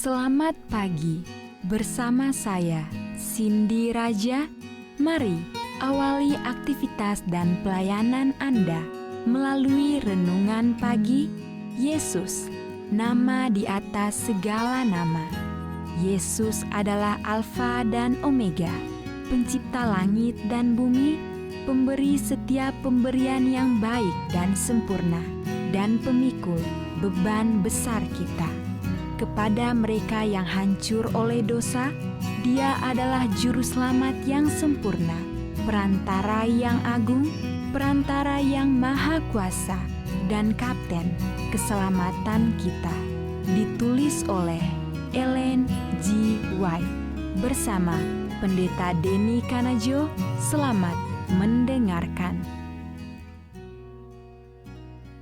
Selamat pagi, bersama saya, Cindy Raja. Mari awali aktivitas dan pelayanan Anda melalui renungan pagi. Yesus, nama di atas segala nama. Yesus adalah Alfa dan Omega, pencipta langit dan bumi, pemberi setiap pemberian yang baik dan sempurna, dan pemikul beban besar kita. Kepada mereka yang hancur oleh dosa, Dia adalah juru selamat yang sempurna, perantara yang agung, perantara yang maha kuasa, dan kapten keselamatan kita. Ditulis oleh Ellen G. White bersama Pendeta Denny Kanajo. Selamat mendengarkan.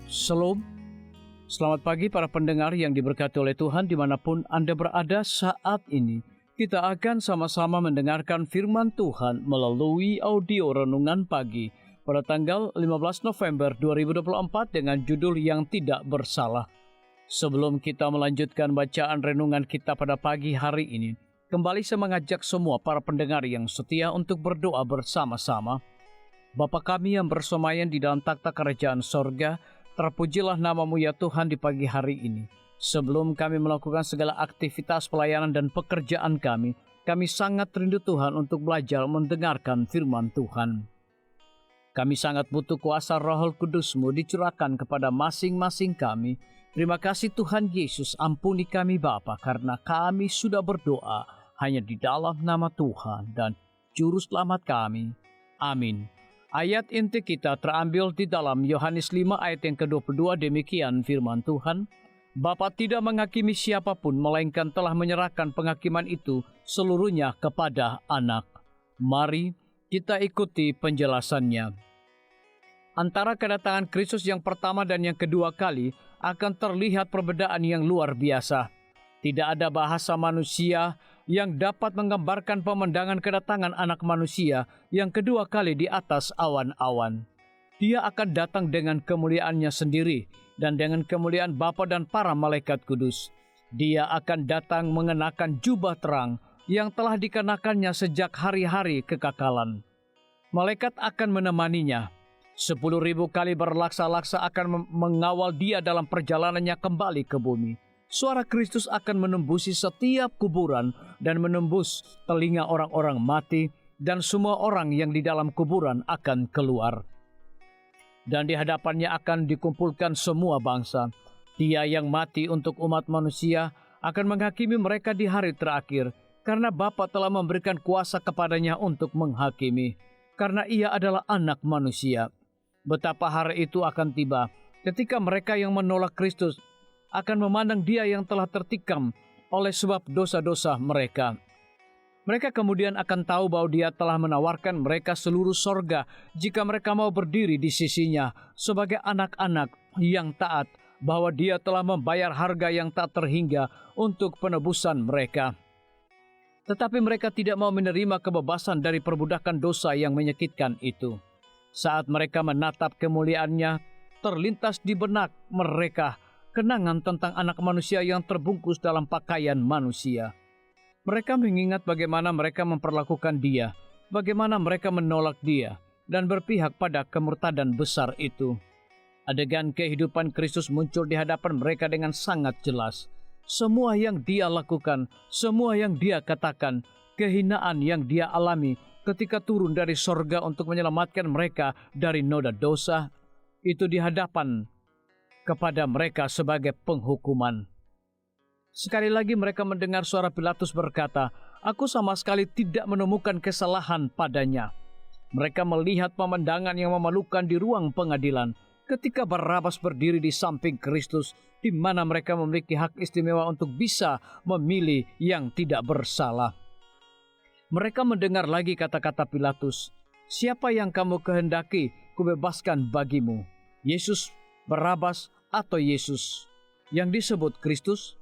Shalom. Selamat pagi para pendengar yang diberkati oleh Tuhan dimanapun Anda berada saat ini. Kita akan sama-sama mendengarkan firman Tuhan melalui audio renungan pagi pada tanggal 15 November 2024 dengan judul yang tidak bersalah. Sebelum kita melanjutkan bacaan renungan kita pada pagi hari ini, kembali saya mengajak semua para pendengar yang setia untuk berdoa bersama-sama. Bapa kami yang bersemayam di dalam takhta kerajaan sorga, terpujilah nama-Mu ya Tuhan di pagi hari ini. Sebelum kami melakukan segala aktivitas pelayanan dan pekerjaan kami sangat rindu Tuhan untuk belajar mendengarkan firman Tuhan. Kami sangat butuh kuasa Roh Kudus-Mu dicurahkan kepada masing-masing kami. Terima kasih Tuhan Yesus, ampuni kami Bapa, karena kami sudah berdoa hanya di dalam nama Tuhan dan Juru Selamat kami. Amin. Ayat inti kita terambil di dalam Yohanes 5 ayat yang ke-22, demikian firman Tuhan. Bapa tidak menghakimi siapapun, melainkan telah menyerahkan penghakiman itu seluruhnya kepada Anak. Mari kita ikuti penjelasannya. Antara kedatangan Kristus yang pertama dan yang kedua kali akan terlihat perbedaan yang luar biasa. Tidak ada bahasa manusia yang dapat menggambarkan pemandangan kedatangan anak manusia yang kedua kali di atas awan-awan. Dia akan datang dengan kemuliaannya sendiri dan dengan kemuliaan Bapa dan para malaikat kudus. Dia akan datang mengenakan jubah terang yang telah dikenakannya sejak hari-hari kekekalan. Malaikat akan menemaninya. 10.000 kali berlaksa-laksa akan mengawal dia dalam perjalanannya kembali ke bumi. Suara Kristus akan menembusi setiap kuburan dan menembus telinga orang-orang mati, dan semua orang yang di dalam kuburan akan keluar. Dan di hadapannya akan dikumpulkan semua bangsa. Dia yang mati untuk umat manusia akan menghakimi mereka di hari terakhir, karena Bapa telah memberikan kuasa kepadanya untuk menghakimi, karena ia adalah anak manusia. Betapa hari itu akan tiba ketika mereka yang menolak Kristus akan memandang dia yang telah tertikam oleh sebab dosa-dosa mereka. Mereka kemudian akan tahu bahwa dia telah menawarkan mereka seluruh sorga jika mereka mau berdiri di sisinya sebagai anak-anak yang taat, bahwa dia telah membayar harga yang tak terhingga untuk penebusan mereka. Tetapi mereka tidak mau menerima kebebasan dari perbudakan dosa yang menyakitkan itu. Saat mereka menatap kemuliaannya, terlintas di benak mereka kenangan tentang anak manusia yang terbungkus dalam pakaian manusia. Mereka mengingat bagaimana mereka memperlakukan dia, bagaimana mereka menolak dia, dan berpihak pada kemurtadan besar itu. Adegan kehidupan Kristus muncul di hadapan mereka dengan sangat jelas. Semua yang dia lakukan, semua yang dia katakan, kehinaan yang dia alami ketika turun dari sorga untuk menyelamatkan mereka dari noda dosa, itu di hadapan kepada mereka sebagai penghukuman. Sekali lagi mereka mendengar suara Pilatus berkata, "Aku sama sekali tidak menemukan kesalahan padanya." Mereka melihat pemandangan yang memalukan di ruang pengadilan ketika Barabas berdiri di samping Kristus, di mana mereka memiliki hak istimewa untuk bisa memilih yang tidak bersalah. Mereka mendengar lagi kata-kata Pilatus, "Siapa yang kamu kehendaki kubebaskan bagimu? Yesus, Barabas, atau Yesus yang disebut Kristus?"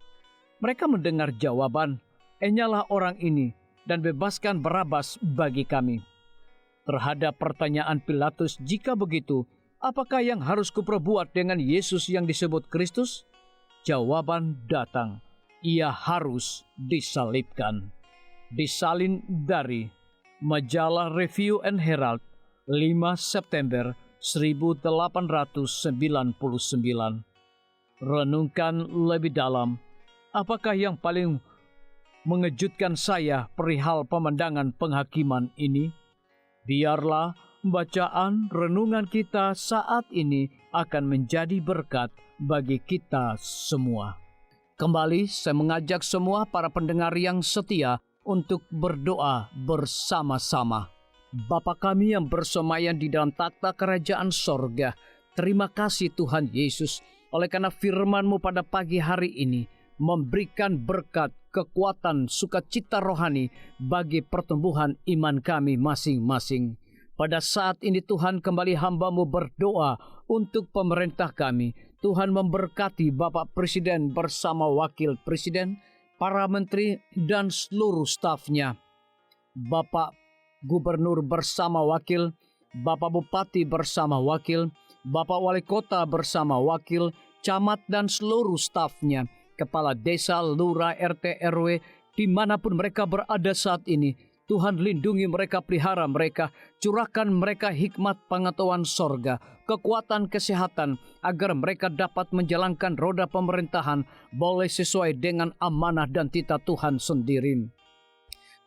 Mereka mendengar jawaban, "Enyalah orang ini dan bebaskan Barabas bagi kami." Terhadap pertanyaan Pilatus, "Jika begitu, apakah yang harus kuperbuat dengan Yesus yang disebut Kristus?" Jawaban datang, ia harus disalibkan. Disalin dari Majalah Review and Herald 5 September 1899. Renungkan lebih dalam, apakah yang paling mengejutkan saya perihal pemandangan penghakiman ini? Biarlah bacaan renungan kita saat ini akan menjadi berkat bagi kita semua. Kembali saya mengajak semua para pendengar yang setia untuk berdoa bersama-sama. Bapa kami yang bersemayam di dalam takhta kerajaan sorga, terima kasih Tuhan Yesus, oleh karena firman-Mu pada pagi hari ini memberikan berkat, kekuatan, sukacita rohani bagi pertumbuhan iman kami masing-masing. Pada saat ini Tuhan, kembali hamba-Mu berdoa untuk pemerintah kami. Tuhan memberkati Bapak Presiden bersama Wakil Presiden, para menteri dan seluruh stafnya. Bapak Gubernur bersama wakil, Bapak Bupati bersama wakil, Bapak Wali Kota bersama wakil, camat dan seluruh stafnya, kepala desa, lurah, RT, RW, dimanapun mereka berada saat ini. Tuhan lindungi mereka, pelihara mereka, curahkan mereka hikmat pengetahuan sorga, kekuatan kesehatan, agar mereka dapat menjalankan roda pemerintahan boleh sesuai dengan amanah dan titah Tuhan sendiri.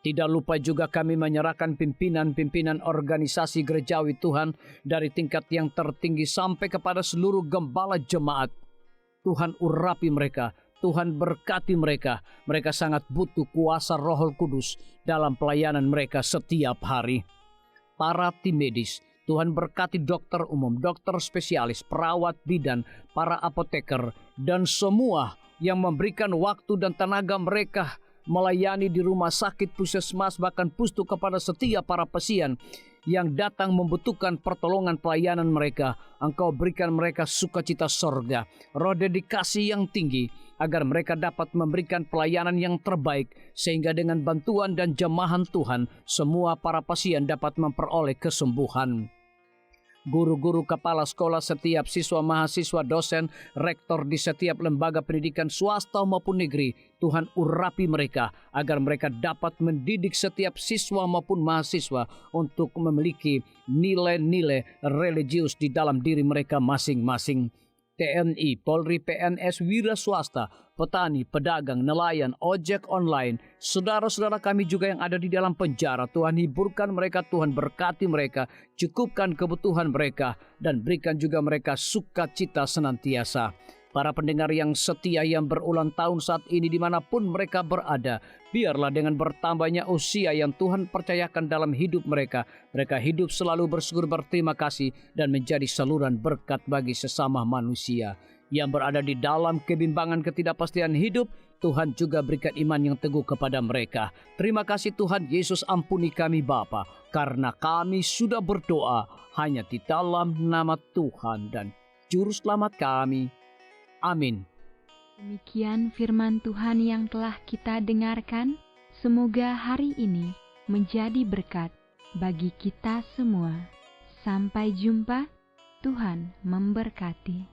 Tidak lupa juga kami menyerahkan pimpinan-pimpinan organisasi gerejawi Tuhan dari tingkat yang tertinggi sampai kepada seluruh gembala jemaat. Tuhan urapi mereka, Tuhan berkati mereka. Mereka sangat butuh kuasa Roh Kudus dalam pelayanan mereka setiap hari. Para tim medis, Tuhan berkati dokter umum, dokter spesialis, perawat bidan, para apoteker, dan semua yang memberikan waktu dan tenaga mereka melayani di rumah sakit, puskesmas, bahkan pustu kepada setiap para pasien yang datang membutuhkan pertolongan pelayanan mereka. Engkau berikan mereka sukacita sorga, roh dedikasi yang tinggi, agar mereka dapat memberikan pelayanan yang terbaik, sehingga dengan bantuan dan jemahan Tuhan, semua para pasien dapat memperoleh kesembuhan. Guru-guru, kepala sekolah, setiap siswa, mahasiswa, dosen, rektor di setiap lembaga pendidikan swasta maupun negeri, Tuhan urapi mereka agar mereka dapat mendidik setiap siswa maupun mahasiswa untuk memiliki nilai-nilai religius di dalam diri mereka masing-masing. TNI, Polri, PNS, wira swasta, petani, pedagang, nelayan, ojek online, saudara-saudara kami juga yang ada di dalam penjara, Tuhan hiburkan mereka, Tuhan berkati mereka, cukupkan kebutuhan mereka, dan berikan juga mereka sukacita senantiasa. Para pendengar yang setia yang berulang tahun saat ini dimanapun mereka berada, biarlah dengan bertambahnya usia yang Tuhan percayakan dalam hidup mereka, mereka hidup selalu bersyukur, berterima kasih, dan menjadi saluran berkat bagi sesama manusia. Yang berada di dalam kebimbangan ketidakpastian hidup, Tuhan juga berikan iman yang teguh kepada mereka. Terima kasih Tuhan Yesus, ampuni kami Bapa, karena kami sudah berdoa hanya di dalam nama Tuhan dan Juru Selamat kami. Amin. Demikian firman Tuhan yang telah kita dengarkan. Semoga hari ini menjadi berkat bagi kita semua. Sampai jumpa. Tuhan memberkati.